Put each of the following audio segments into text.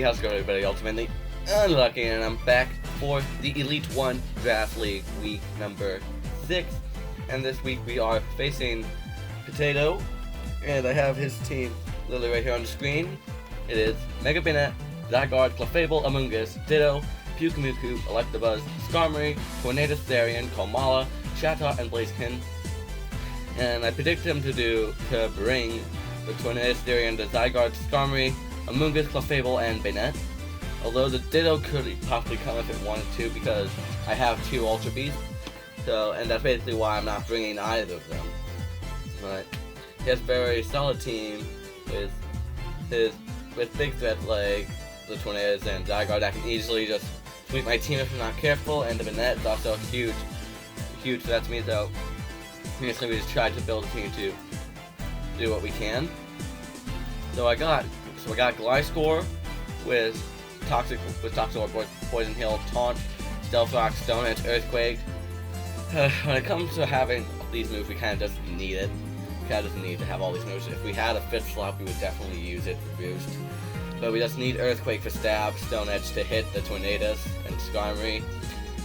how's it going, everybody? Ultimately Unlucky, and I'm back for the Elite 1 Draft League week number 6. And this week we are facing Potato, and I have his team literally right here on the screen. It is Mega Banette, Zygarde, Clefable, Amoonguss, Ditto, Pyukumuku, Electabuzz, Skarmory, Tornadus, Therian, Komala, Chatot, and Blaziken. And I predict him to bring the Tornadus, Therian, the Zygarde, Skarmory, Amoonguss, Clefable, and Banette. Although the Ditto could possibly come if it wanted to, because I have 2 Ultra Beasts. And that's basically why I'm not bringing either of them. But he has a very solid team with big threats like the Tornadus and Zygarde that can easily just sweep my team if I'm not careful, and the Banette is also a huge threat to me, so basically we just tried to build a team to do what we can. So I got Gliscor with Toxic Poison Hill, Taunt, Stealth Rock, Stone Edge, Earthquake. When it comes to having these moves, we kind of just need it. We kind of just need to have all these moves. If we had a 5th slot, we would definitely use it for boost. But we just need Earthquake for stab, Stone Edge to hit the Tornadus and Skarmory.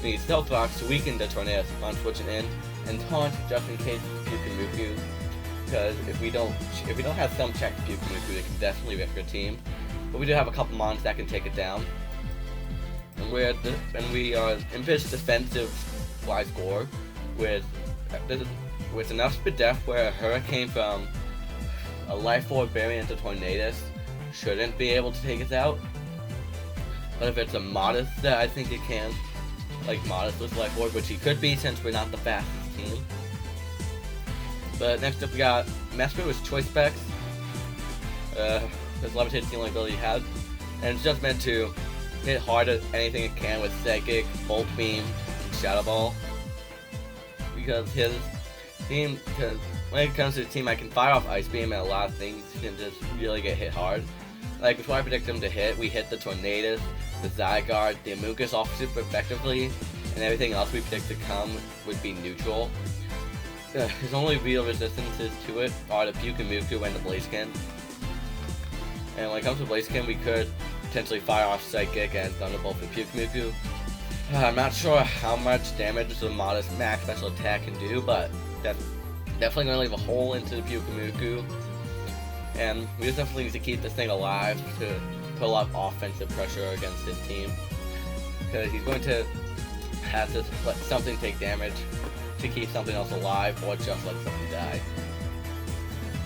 We need Stealth Rock to weaken the Tornadus on switching in, and Taunt just in case Pyukumuku. Because if we don't have some check for Pyukumuku, it can definitely wreck our team. But we do have a couple mons that can take it down. And we are Impish defensive Gliscor with enough speed def where a Hurricane from a Life Orb variant of Tornadus shouldn't be able to take us out. But if it's a Modest that I think it can, like Modest with Life Orb, which he could be since we're not the fastest team. But next up we got Mesprit with Choice Specs. Because Levitate's the only ability he has, and it's just meant to hit hard at anything it can with Psychic, Volt Beam, and Shadow Ball. Because when it comes to the team, I can fire off Ice Beam, and a lot of things can just really get hit hard. Like before I predict him to hit, we hit the Tornadus, the Zygarde, the Amoonguss off super effectively, and everything else we predict to come would be neutral. His only real resistances to it are the Pyukumuku and the Blaziken. And when it comes to Blaziken, we could potentially fire off Psychic and Thunderbolt for Pyukumuku. I'm not sure how much damage the Modest max special attack can do, but that's definitely going to leave a hole into the Pyukumuku. And we just definitely need to keep this thing alive to put a lot of offensive pressure against his team. Because he's going to have to let something take damage to keep something else alive, or just let something die.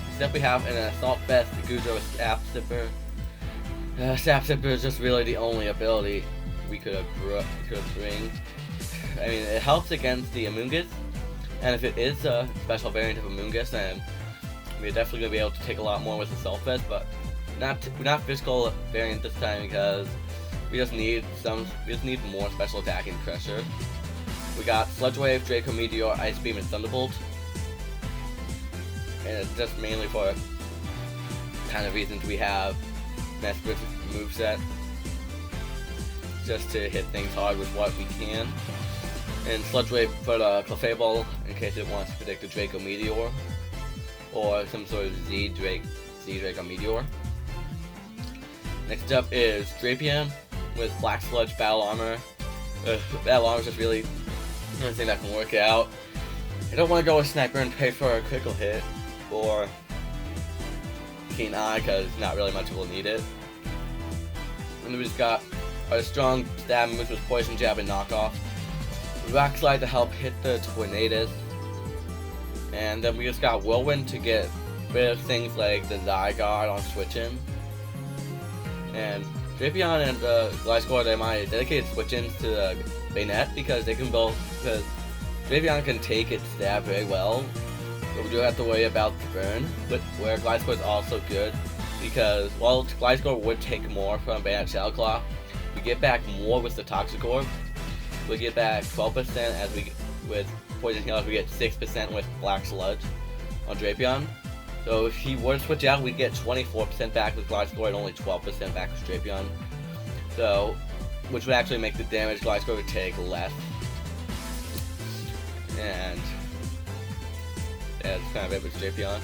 Next up we have an Assault Vest, the Guzo with Sap Sipper. Sap Sipper is just really the only ability we could bring. I mean, it helps against the Amoonguss, and if it is a special variant of Amoonguss, then we're definitely going to be able to take a lot more with Assault Vest, but not physical variant this time, because we just need more special attacking pressure. We got Sludge Wave, Draco Meteor, Ice Beam, and Thunderbolt. And it's just mainly for kind of reasons we have Mesprit's moveset. Just to hit things hard with what we can. And Sludge Wave for the Clefable in case it wants to predict a Draco Meteor. Or some sort of Z-Draco Meteor. Next up is Drapion with Black Sludge Battle Armor. Battle Armor is just really the only thing that can work out. I don't want to go with Sniper and pay for a critical hit, or Keen Eye, because not really much will need it. And then we just got our strong stab moves with Poison Jab and Knockoff. Rock Slide to help hit the Tornadus. And then we just got Whirlwind to get rid of things like the Zygarde on switch-in. And Drapion and Gliscor, they might dedicate switch-ins to the Banette because Drapion can take its stab very well. But we do have to worry about the burn, but where Gliscor is also good, because while Gliscor would take more from Banette Shadow Claw, we get back more with the Toxic Orb. We get back 12% with Poison Heal, we get 6% with Black Sludge on Drapion. So if he were to switch out, we'd get 24% back with Gliscor and only 12% back with Drapion. So, which would actually make the damage Gliscor would take less. And that's kind of it with Drapion.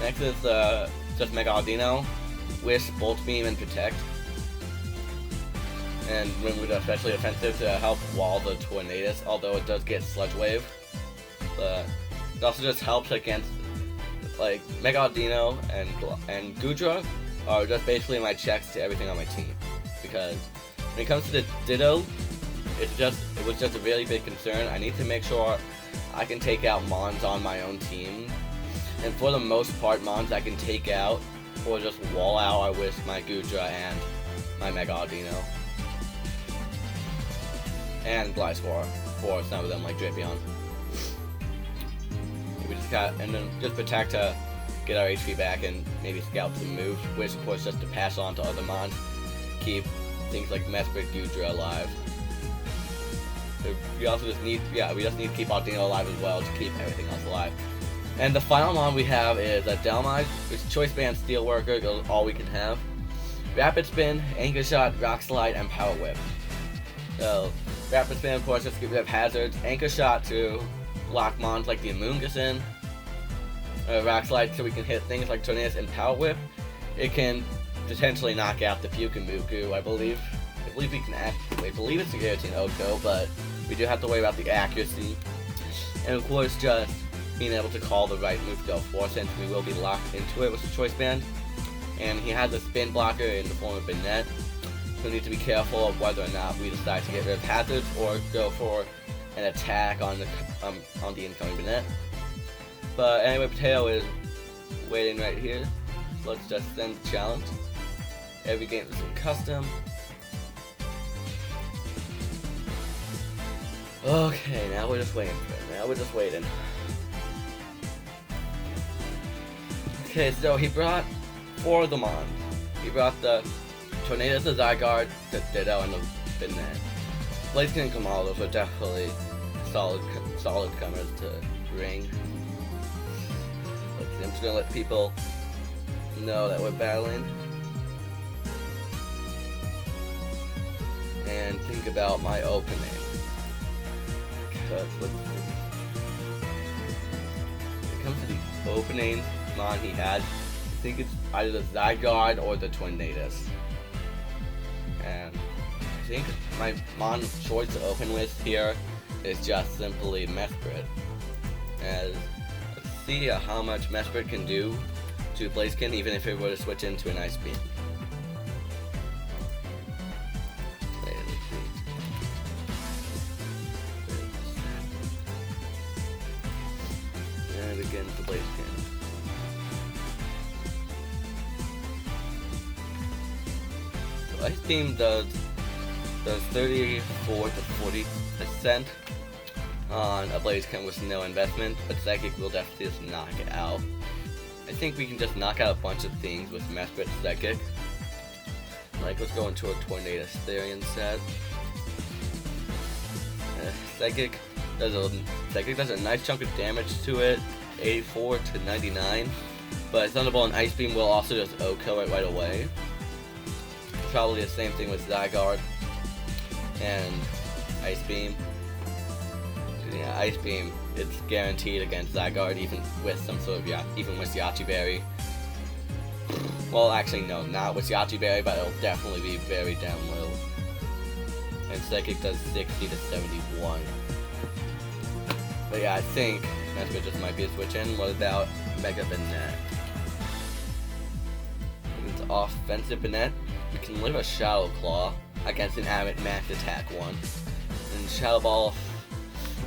Next is just Mega Audino Wish, Bolt Beam, and Protect. And when we're especially offensive to help wall the Tornadus, although it does get Sludge Wave. But it also just helps against, like, Megalodino and Goodra are just basically my checks to everything on my team. Because when it comes to the Ditto, it was just a really big concern. I need to make sure I can take out Mons on my own team. And for the most part, Mons I can take out or just wall out, I wish, my Goodra and my Megalodino. And Gliscor for some of them, like Drapion. We just and then just Protect to get our HP back and maybe scout some moves, which of course just to pass on to other Mons. Keep things like Mesprit, Goodra alive. We also just need, we just need to keep Aldino alive as well to keep everything else alive. And the final Mon we have is a Dhelmise, which is Choice Band, Steelworker, is all we can have. Rapid Spin, Anchor Shot, Rock Slide, and Power Whip. So, Rapid Spin, of course, just get rid of hazards. Anchor Shot to block Mons like the Amoongussyn. Rock Slide so we can hit things like Tornadus, and Power Whip. It can potentially knock out the Pyukumuku, I believe. I believe we can I believe it's a Guillotine Oko, but we do have to worry about the accuracy. And of course, just being able to call the right move to go for, since we will be locked into it with the Choice Band. And he has a spin blocker in the form of Banette, so we need to be careful of whether or not we decide to get rid of hazards or go for an attack on the incoming Banette. But anyway, Potato is waiting right here. So let's just send the challenge. Every game is in custom. Okay, now we're just waiting for it. Now we're just waiting. Okay, so he brought 4 of the Mons. He brought the Tornadus, the Zygarde, the Ditto, and the Banette. Blaziken and Kamalos are definitely solid comers to bring. Let's see, I'm just gonna let people know that we're battling. And think about my opening. Because when it comes to the opening Mon he had, I think it's either the Zygarde or the Tornadus. And I think my Mon choice to open with here is just simply Mesprit. As let's see how much Mesprit can do to Blaziken, even if it were to switch into an Ice Beam. And again to Blaziken. So Ice Beam does 34 to 40% on a Blaziken with no investment, but Psychic will definitely just knock it out. I think we can just knock out a bunch of things with Mesprit Psychic. Like, let's go into a Tornadus Therian set. Psychic does a nice chunk of damage to it, 84 to 99. But Thunderbolt and Ice Beam will also just OHKO it right away. Probably the same thing with Zygarde and Ice Beam. Yeah, Ice Beam, it's guaranteed against Zygarde, even with some sort of even with Yachi Berry. Well, actually no, not with Yachi Berry, but it'll definitely be very down low. And Psychic does 60 to 71. But yeah, I think Mesprit just might be a switch in. What about Mega Banette? It's offensive Banette. We can live a Shadow Claw against an max attack one. And Shadow Ball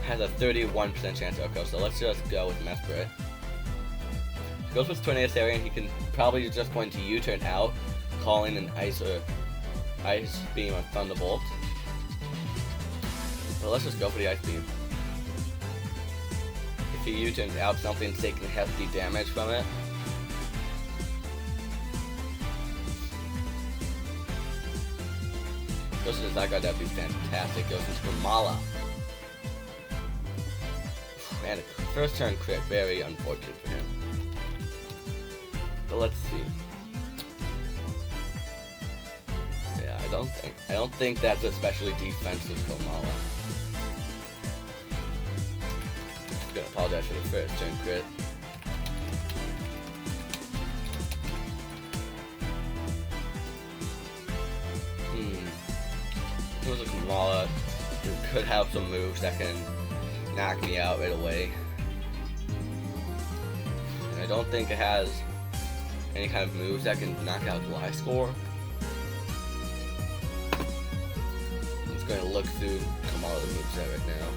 has a 31% chance to OHKO, so let's just go with Mesprit. If he goes with Tornadus Therian, he can probably just going to U-turn out, calling an Ice Beam or Thunderbolt. So let's just go for the Ice Beam. If he U-turns out, something's taking hefty damage from it. Goes to the Zygarde, that'd be fantastic. Goes into Kamala. And a first turn crit, very unfortunate for him. But let's see. Yeah, I don't think that's especially defensive Kamala. Just gonna apologize for the first turn crit. There's a Kamala who could have some moves that can knock me out right away. And I don't think it has any kind of moves that can knock out Gliscor. I'm just going to look through Kamala's moveset right now.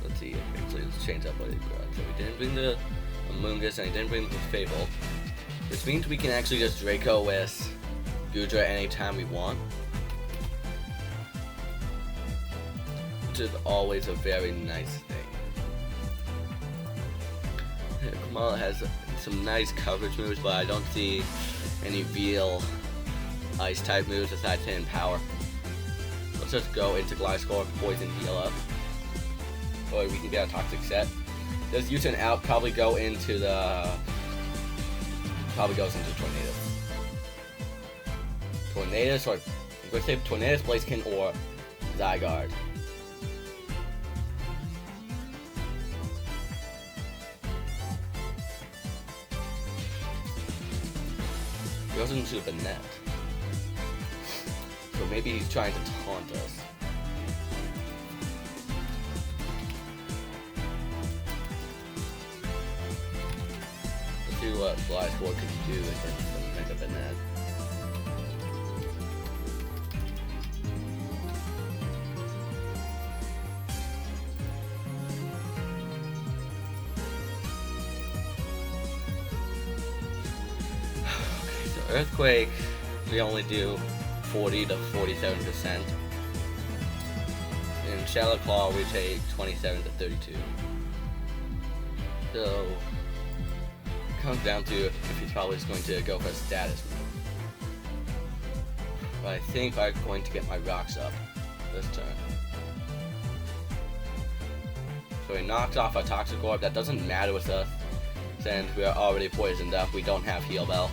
Let's see, actually let's change up what he brought. So we didn't bring the Amoonguss and I didn't bring the Fable. Which means we can actually just Draco with Goodra anytime we want. Which is always a very nice thing. Yeah, Kamala has some nice coverage moves, but I don't see any real ice type moves aside Hidden Power. Let's just go into Gliscor, Poison, heal up. Or we can get a Toxic Set. Does U-turn out, probably go into the... Probably goes into Tornadus. Tornadus, or... I'm going to say Tornadus, Blaziken, or Zygarde. Goes into the net. So maybe he's trying to taunt us. Let's see what Gliscor can do against the Mega Banette. Earthquake, we only do 40 to 47%. In Shadow Claw, we take 27 to 32. So, it comes down to if he's probably just going to go for a status move. But I think I'm going to get my rocks up this turn. So he knocks off a Toxic Orb. That doesn't matter with us, since we are already poisoned up. We don't have Heal Bell.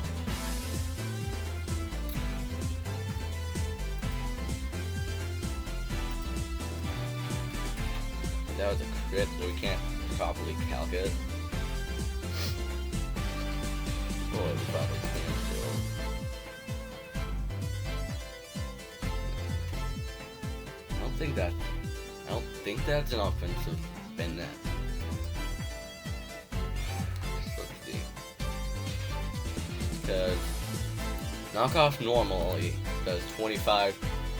That was a crit, so we can't properly calc it. Boy, we probably can still. I don't think that's an offensive Banette. Let's see. Because knockoff normally does 25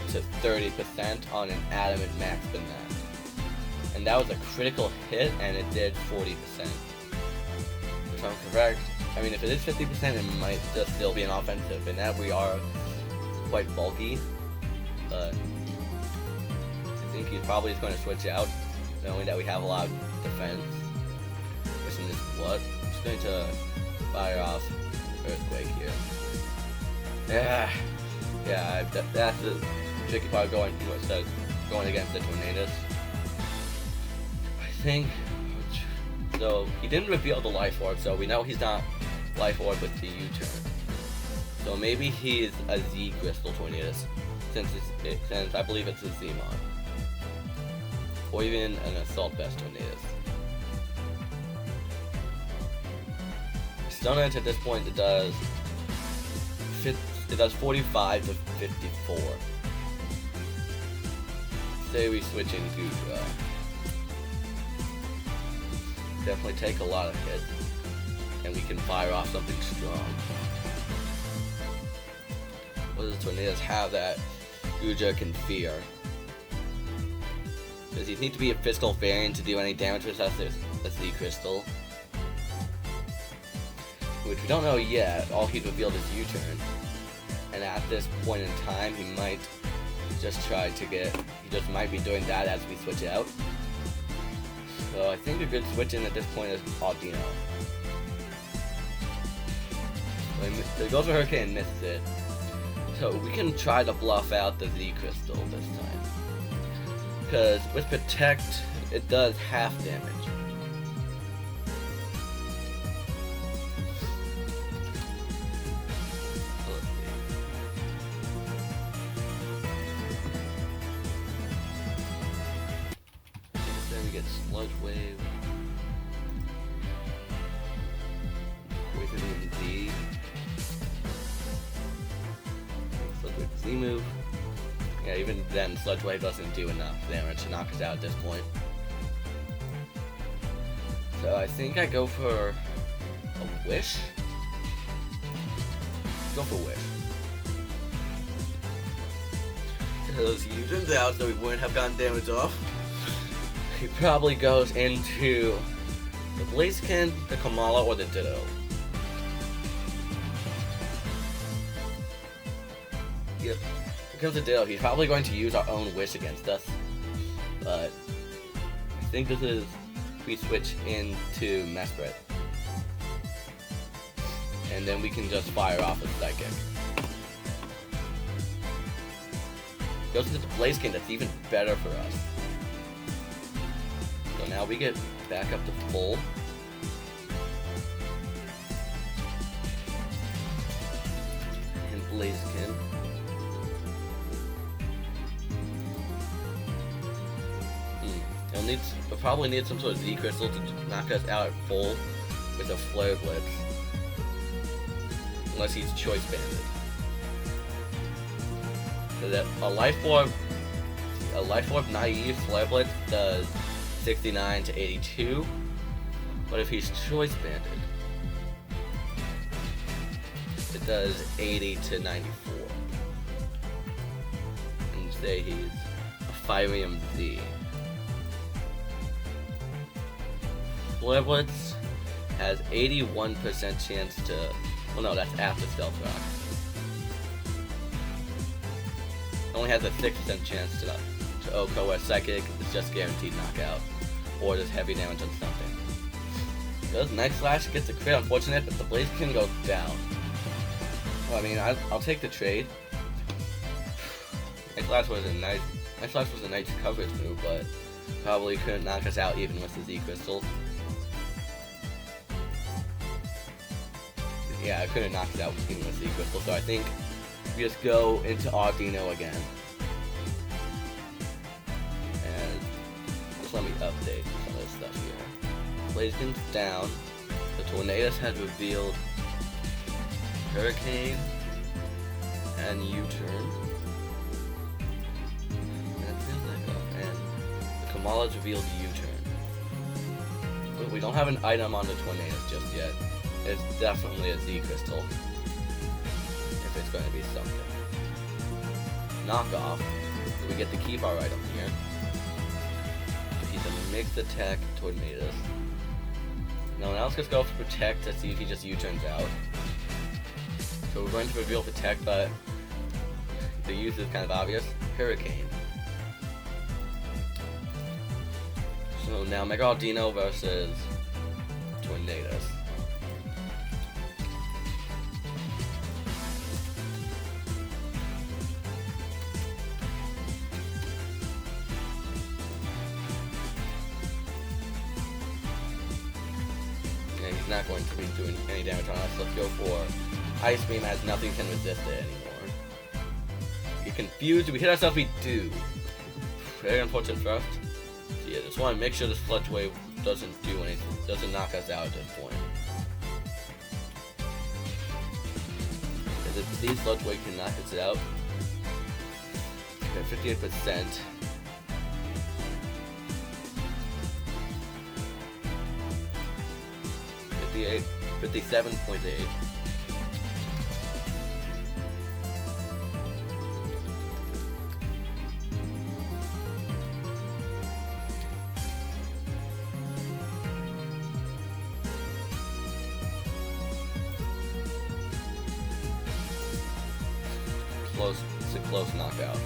to 30% on an Adamant Max Banette. And that was a critical hit, and it did 40%. If I'm correct, I mean, if it is 50%, it might just still be an offensive. And that we are quite bulky, but I think he's probably just going to switch out, knowing that we have a lot of defense. Which is what? I'm just going to fire off Earthquake here. Yeah, that's the tricky part going against the Tornadus. So he didn't reveal the Life Orb, so we know he's not Life Orb with the U-turn. So maybe he's a Z Crystal Tornadus, since I believe it's a Zmon, or even an Assault Vest Tornadus. Stone Edge at this point it does 45 to 54. Say we switch in Goodra. Definitely take a lot of hits, and we can fire off something strong. What does Tornadus have that Goodra can fear? Does he need to be a physical variant to do any damage with us as the Crystal? Which we don't know yet. All he's revealed is U-turn, and at this point in time, he might just try to he just might be doing that as we switch out. So I think a good switch in at this point is Audino. So he goes for Hurricane and misses it. So we can try to bluff out the Z Crystal this time. Because with Protect, it does half damage. So let's see. Then we get Sludge Wave. Poison Z-move. Yeah, even then, Sludge Wave doesn't do enough damage to knock us out at this point. So I think I go for a Wish. Go for Wish. Because he turns out so we wouldn't have gotten damage off. He probably goes into the Blaziken, the Kamala, or the Ditto. Yep. Here comes the Ditto. He's probably going to use our own Wish against us. But I think this is if we switch into Mesprit. And then we can just fire off a Psychic. Goes into the Blaziken, that's even better for us. So now we get back up to full. And Blaziken. We'll probably need some sort of Z Crystal to knock us out at full with a Flare Blitz. Unless he's Choice Banded. So that a Life Orb naive Flare Blitz does 69 to 82. But if he's Choice Banded, it does 80 to 94. And say he's a Firium Z. Flare Blitz has 81% chance to... Well, no, that's after Stealth Rock. Only has a 6% chance to OHKO, where Psychic is just guaranteed knockout. Or does heavy damage on something. Does Night Slash gets a crit, unfortunate, but the Blaziken goes down. Well, I mean, I'll take the trade. Night Slash was a nice coverage move, but probably couldn't knock us out even with the Z Crystal. Yeah, I couldn't knock it out even with Z Crystal, so I think we just go into Ardino again. And just let me update some of this stuff here. Blaziken's down. The Tornadus had revealed Hurricane and U-turn. And the Kamala's revealed U-turn. But we don't have an item on the Tornadus just yet. It's definitely a Z Crystal. If it's going to be something. Knockoff. We get to keep our item here. He's a mixed attack Tornadus. No one else gets to go for Protect to see if he just U-turns out. So we're going to reveal Protect, but the use is kind of obvious. Hurricane. So now Mega Ardino versus Tornadus. Not going to be doing any damage on us. Let's go for Ice Beam, as nothing can resist it anymore. Get confused. Do we hit ourselves? We do. Very unfortunate for us. So yeah, just want to make sure the Sludge Wave doesn't do anything, doesn't knock us out at this point. Because if the Sludge Wave can knock us out, we have 58%. 57.8. It's a close knockout.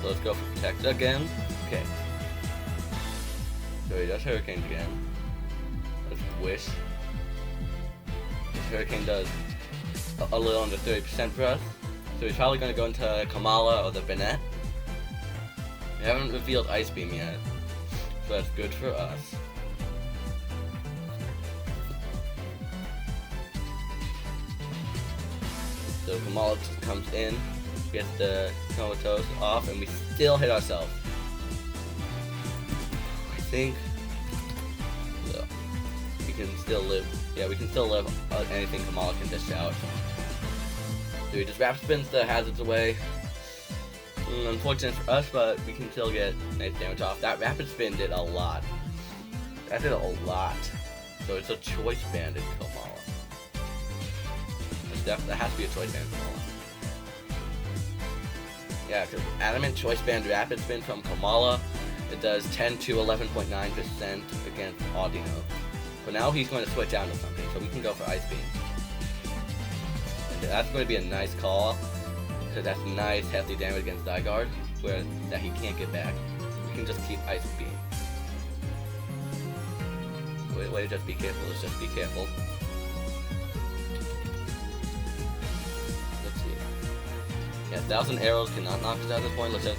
So let's go for Protect again. Okay. So he does Hurricane again. Let's Wish. Hurricane does a little under 30% for us, so he's probably going to go into Kamala or the Banette. We haven't revealed Ice Beam yet, so that's good for us. So Kamala just comes in, gets the Comatose off, and we still hit ourselves. I think we can still live. Yeah, we can still live anything Kamala can dish out. So he just rapid spins the hazards away. Unfortunate for us, but we can still get nice damage off. That rapid spin did a lot. That did a lot. So it's a choice banded Kamala. That has to be a choice band Kamala. Yeah, because Adamant Choice Band Rapid Spin from Kamala, it does 10 to 11.9% against Audino. But now he's going to switch down to something, so we can go for Ice Beam. And that's going to be a nice call, because that's nice hefty damage against Zygarde, where that he can't get back. We can just keep Ice Beam. Wait, just be careful, let's just be careful. Yeah, 1,000 arrows cannot knock us out at this point. Let's just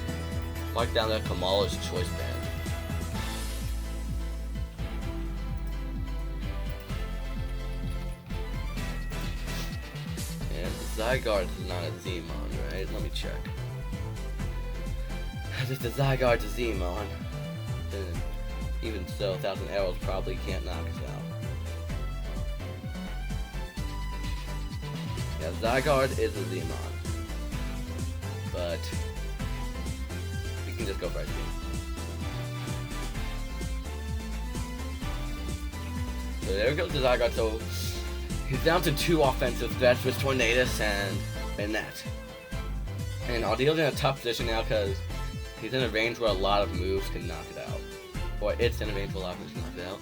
mark down that Kamala's choice band. And Zygarde is not a Zmon, right? Let me check. If the Zygarde is a Zmon, then even so, 1,000 arrows probably can't knock us out. Yeah, Zygarde is a Zmon. But we can just go for Ice Beam. So there goes the Zygarde. So he's down to 2 offensive threats with Tornadus and Banette. And Audio's in a tough position now because he's in a range where a lot of moves can knock it out. Or it's in a range where a lot of moves can knock it out.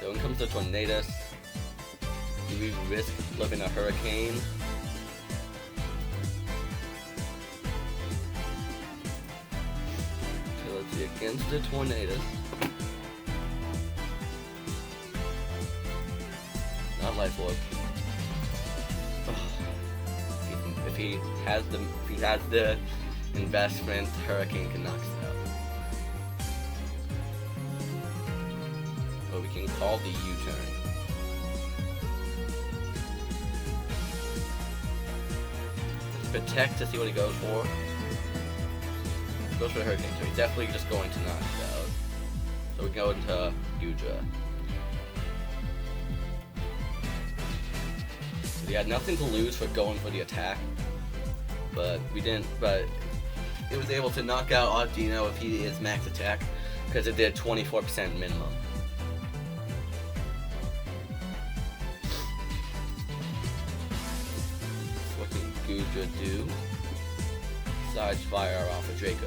So when it comes to Tornadus, do we risk flipping a Hurricane? Against the Tornadus. Not Life Orb. If he has the investment, Hurricane can knock us out. But we can call the U-turn. Let's protect to see what he goes for. Goes for the Hurricane, so he's definitely just going to knock us out. So we go into Gudra. So he had nothing to lose for going for the attack, but we didn't. But it was able to knock out Audino if he is max attack, because it did 24% minimum. So what can Gudra do? Besides fire off a Draco.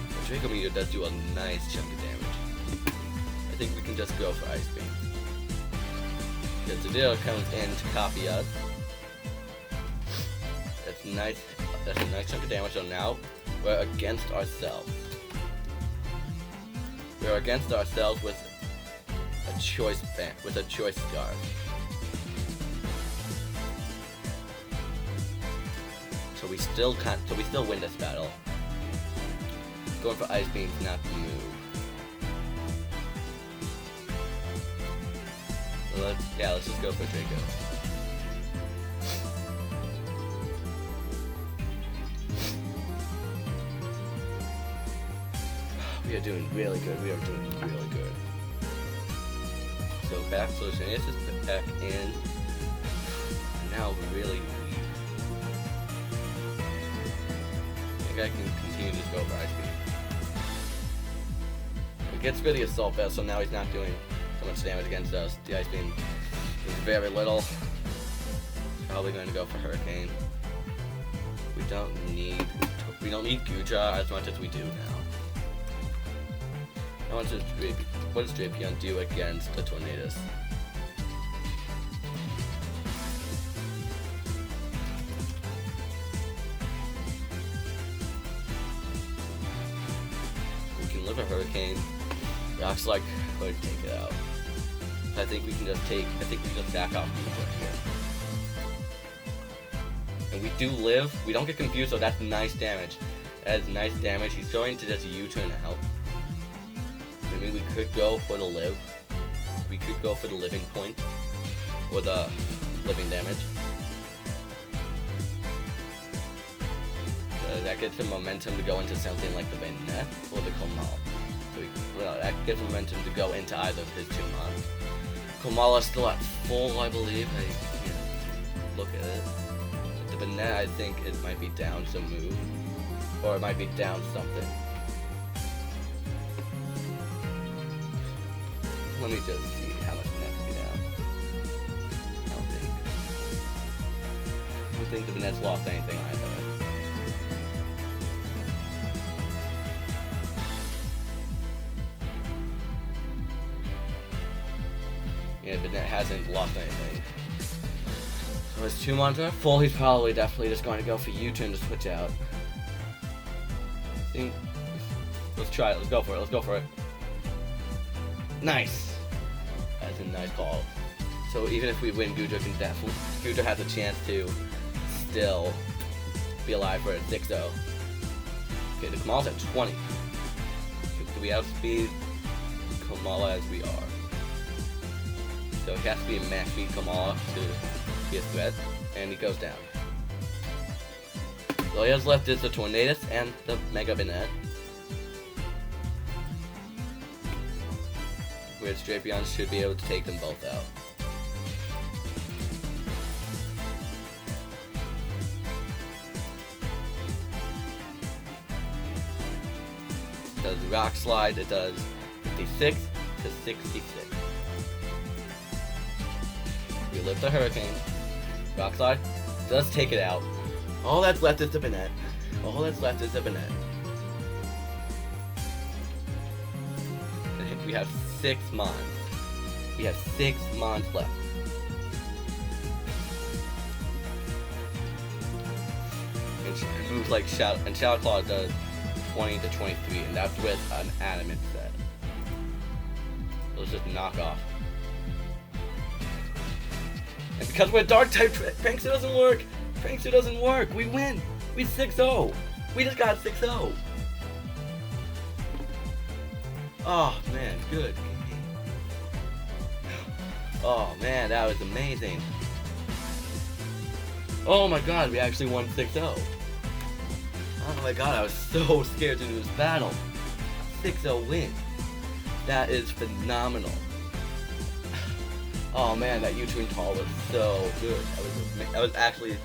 The Draco meter does do a nice chunk of damage. I think we can just go for Ice Beam. Because Zadeo comes in to copy us. That's nice. That's a nice chunk of damage. So now we're against ourselves. We're against ourselves with a choice band, with a choice scarf. So we still win this battle. Going for Ice Beam is not the move. So let's just go for Draco. We are doing really good. We are doing really good. So back solution is just back in. And now we're really weak. I think I can continue to just go for Ice Beam. It gets rid of the Assault Vest, so now he's not doing so much damage against us. The Ice Beam is very little. Probably going to go for Hurricane. We don't need Gudra as much as we do now. What does Drapion do against the Tornadus? We can live a Hurricane. Rock's like, going to take it out. I think we can just back off here. And we do live. We don't get confused, so that's nice damage. That is nice damage. He's going to just U-turn out. I mean, we could go for the live. We could go for the living point. Or the living damage. That gets him momentum to go into something like the Banette or the Komal. So that gives him momentum to go into either of his two mons. Komala's still at full, I believe. look at it. The Banette, I think it might be down some move. Or it might be down something. Let me just see how much Banette could be down. I don't think the Banette's lost anything either. Yeah, Banette hasn't lost anything. So his 2 mons are full. He's probably definitely just going to go for U-turn to switch out. Let's try it. Let's go for it. Let's go for it. Nice. That's a nice call. So even if we win, Gujo has a chance to still be alive for a 6-0. Okay, the Kamala's at 20. Do we outspeed Kamala as we are? So he has to be a max speed Kamala to be a threat, and he goes down. All he has left is the Tornadus and the Mega Banette. Which Drapion should be able to take them both out. It does Rock Slide, it does 56 to 66. We lift the Hurricane. Rock Slide does take it out. All that's left is the Banette. All that's left is the Banette. We have 6 mons. We have 6 mons left. And moves like Shadow Claw does 20 to 23, and that's with an Adamant set. Let's just knock off. And because we're Dark type, Prankster doesn't work. Prankster doesn't work. We win. We 6-0. We just got 6-0. Oh man, good. Oh man, that was amazing. Oh my god, we actually won 6-0. Oh my god, I was so scared to do this battle. 6-0 win. That is phenomenal. Oh man, that U-turn call was so good. That was actually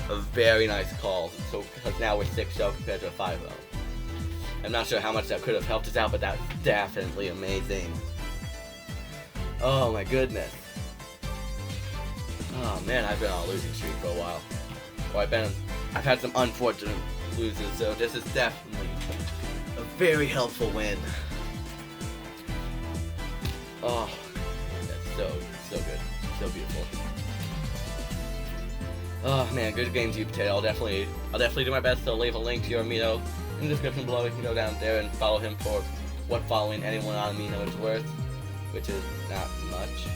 a very nice call. So because now we're 6-0 compared to a 5-0. I'm not sure how much that could have helped us out, but that's definitely amazing. Oh my goodness. Oh man, I've been on a losing streak for a while. Or I've had some unfortunate loses, so this is definitely a very helpful win. Oh, that's so good. So beautiful. Oh man, good game to you, Potato. I'll definitely do my best to leave a link to your Amino in the description below. You can go down there and follow him for what following anyone on Amino is worth, which is not much,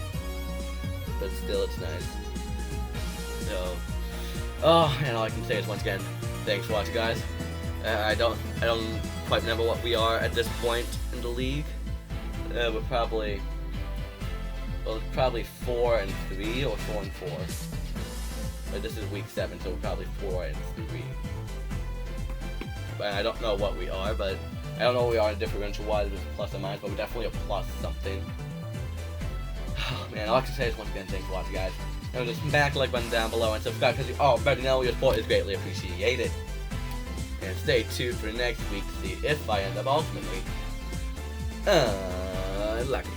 but still it's nice. So, oh, and all I can say is once again, thanks for watching, guys. I don't quite remember what we are at this point in the league. We're probably 4-3 or 4-4. But this is week 7, so we're probably 4-3. But I don't know what we are, but I don't know what we are in differential wise with plus or minus, but we're definitely a plus something. Oh man, all I can say is once again, thanks for watching, guys. And just smack the like button down below and subscribe because you already know your support is greatly appreciated. And stay tuned for next week to see if I end up ultimately unlucky.